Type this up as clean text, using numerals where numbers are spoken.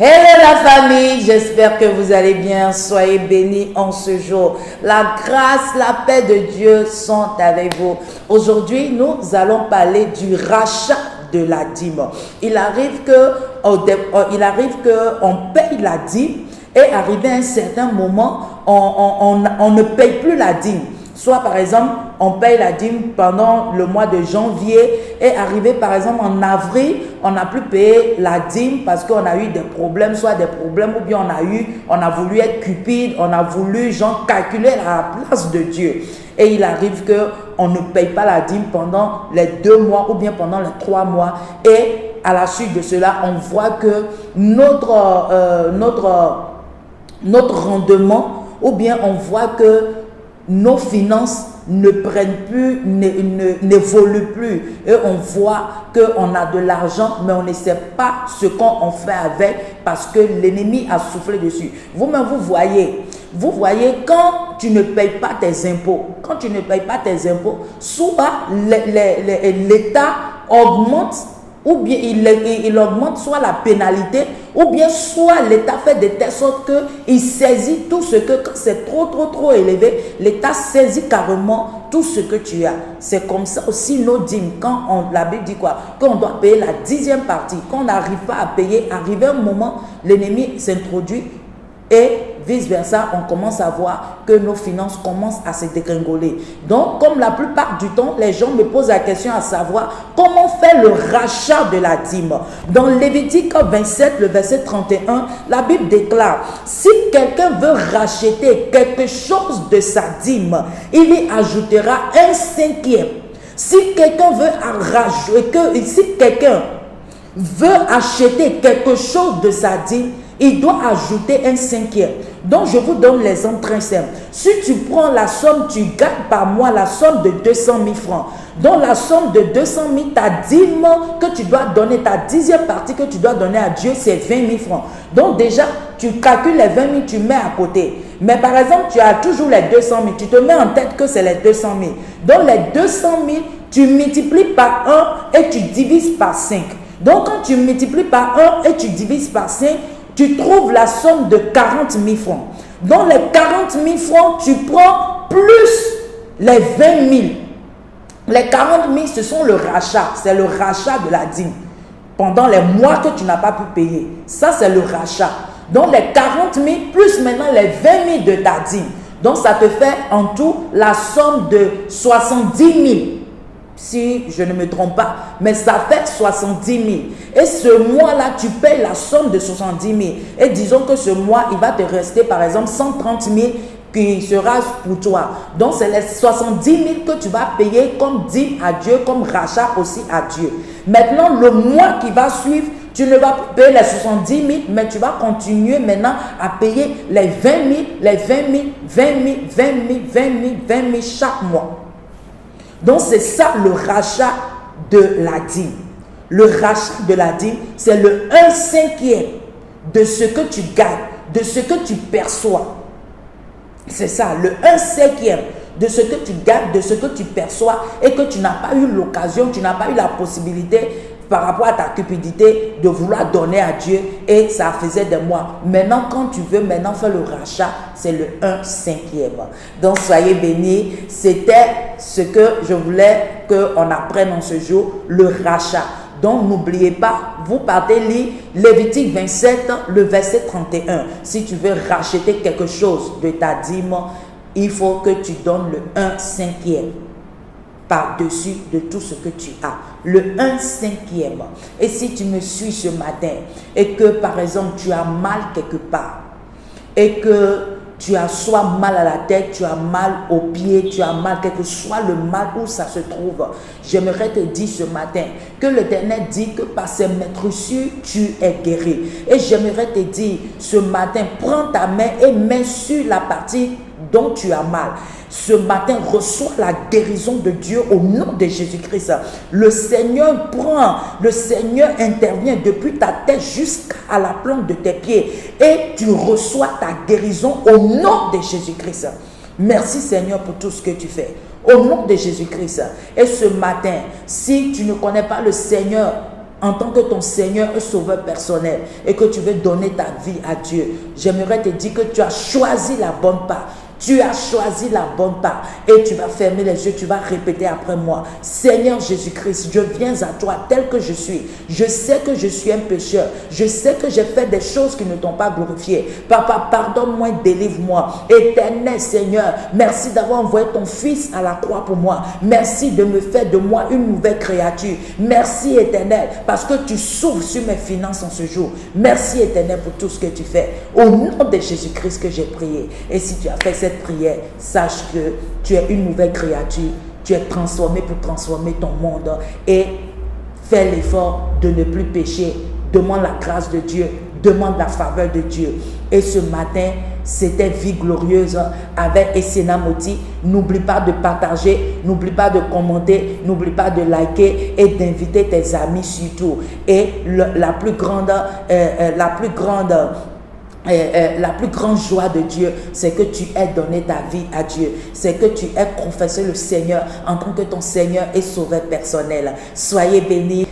Hello la famille, j'espère que vous allez bien, soyez bénis en ce jour. La grâce, la paix de Dieu sont avec vous. Aujourd'hui, nous allons parler du rachat de la dîme. Il arrive qu'on paye la dîme et arrivé à un certain moment, on ne paye plus la dîme. Soit par exemple, on paye la dîme pendant le mois de janvier et arrivé par exemple en avril, on n'a plus payé la dîme parce qu'on a eu des problèmes, soit des problèmes ou bien on a voulu être cupide, on a voulu calculer la place de Dieu. Et il arrive qu'on ne paye pas la dîme pendant les 2 mois ou bien pendant les 3 mois. Et à la suite de cela, on voit que notre rendement ou bien on voit que nos finances ne prennent plus, n'évoluent plus. Et on voit qu'on a de l'argent, mais on ne sait pas ce qu'on fait avec parce que l'ennemi a soufflé dessus. Vous-même, vous voyez, quand tu ne payes pas tes impôts, soit l'État augmente, ou bien il augmente soit la pénalité, ou bien soit l'État fait de telle sorte qu'il saisit tout ce que, quand c'est trop élevé, l'État saisit carrément tout ce que tu as. C'est comme ça aussi nos dîmes. Quand la Bible dit quoi? Qu'on doit payer la 10e partie, qu'on n'arrive pas à payer, arrivé un moment, l'ennemi s'introduit et vice-versa, on commence à voir que nos finances commencent à se dégringoler. Donc, comme la plupart du temps, les gens me posent la question à savoir comment faire le rachat de la dîme. Dans Lévitique 27, le verset 31, la Bible déclare, si quelqu'un veut racheter quelque chose de sa dîme, il y ajoutera un 5e. Si quelqu'un veut acheter quelque chose de sa dîme, il doit ajouter un 5e. Donc, je vous donne l'exemple très simple. Si tu prends la somme, tu gagnes par mois la somme de 200 000 francs. Donc, la somme de 200 000, ta dîme que tu dois donner, ta 10e partie que tu dois donner à Dieu, c'est 20 000 francs. Donc, déjà, tu calcules les 20 000, tu mets à côté. Mais par exemple, tu as toujours les 200 000. Tu te mets en tête que c'est les 200 000. Donc, les 200 000, tu multiplies par 1 et tu divises par 5. Donc, quand tu multiplies par 1 et tu divises par 5, tu trouves la somme de 40 000 francs. Dans les 40 000 francs, tu prends plus les 20 000. Les 40 000, ce sont le rachat. C'est le rachat de la dîme. Pendant les mois que tu n'as pas pu payer. Ça, c'est le rachat. Donc, les 40 000 plus maintenant les 20 000 de ta dîme. Donc, ça te fait en tout la somme de 70 000. Si je ne me trompe pas, mais ça fait 70 000. Et ce mois-là, tu payes la somme de 70 000. Et disons que ce mois, il va te rester par exemple 130 000 qui sera pour toi. Donc, c'est les 70 000 que tu vas payer comme dîme à Dieu, comme rachat aussi à Dieu. Maintenant, le mois qui va suivre, tu ne vas pas payer les 70 000, mais tu vas continuer maintenant à payer les 20 000, les 20 000, 20 000, 20 000, 20 000, 20 000 chaque mois. Donc, c'est ça le rachat de la dîme. Le rachat de la dîme, c'est le 1/5 de ce que tu gagnes, de ce que tu perçois. C'est ça, le 1/5 de ce que tu gagnes, de ce que tu perçois et que tu n'as pas eu l'occasion, tu n'as pas eu la possibilité par rapport à ta cupidité de vouloir donner à Dieu et ça faisait des mois. Maintenant, quand tu veux maintenant faire le rachat, c'est le 1/5. Donc, soyez bénis. C'était ce que je voulais qu'on apprenne en ce jour, le rachat. Donc, n'oubliez pas, vous partez lire Lévitique 27, le verset 31. Si tu veux racheter quelque chose de ta dîme, il faut que tu donnes le 1/5 par-dessus de tout ce que tu as. Le 1/5. Et si tu me suis ce matin et que par exemple tu as mal quelque part et que tu as soit mal à la tête, tu as mal aux pieds, tu as mal, quel que soit le mal où ça se trouve, j'aimerais te dire ce matin que l'Éternel dit que par ses maîtressures, tu es guéri. Et j'aimerais te dire ce matin, prends ta main et mets sur la partie dont tu as mal. Ce matin, reçois la guérison de Dieu au nom de Jésus-Christ. Le Seigneur intervient depuis ta tête jusqu'à la plante de tes pieds et tu reçois ta guérison au nom de Jésus-Christ. Merci Seigneur pour tout ce que tu fais. Au nom de Jésus-Christ. Et ce matin, si tu ne connais pas le Seigneur en tant que ton Seigneur et Sauveur personnel et que tu veux donner ta vie à Dieu, j'aimerais te dire que tu as choisi la bonne part. Tu as choisi la bonne part et tu vas fermer les yeux, tu vas répéter après moi. Seigneur Jésus-Christ, je viens à toi tel que je suis. Je sais que je suis un pécheur. Je sais que j'ai fait des choses qui ne t'ont pas glorifié. Papa, pardonne-moi, délivre-moi. Éternel Seigneur, merci d'avoir envoyé ton Fils à la croix pour moi. Merci de me faire de moi une nouvelle créature. Merci Éternel, parce que tu s'ouvres sur mes finances en ce jour. Merci Éternel pour tout ce que tu fais. Au nom de Jésus-Christ que j'ai prié. Et si tu as fait cette prière, sache que tu es une nouvelle créature, tu es transformé pour transformer ton monde et fais l'effort de ne plus pécher. Demande la grâce de Dieu, demande la faveur de Dieu. Et ce matin, c'était Vie Glorieuse avec Essena Moti. N'oublie pas de partager, n'oublie pas de commenter, n'oublie pas de liker et d'inviter tes amis surtout. Et la plus grande joie de Dieu, c'est que tu aies donné ta vie à Dieu. C'est que tu aies confessé le Seigneur en tant que ton Seigneur et Sauveur personnel. Soyez bénis.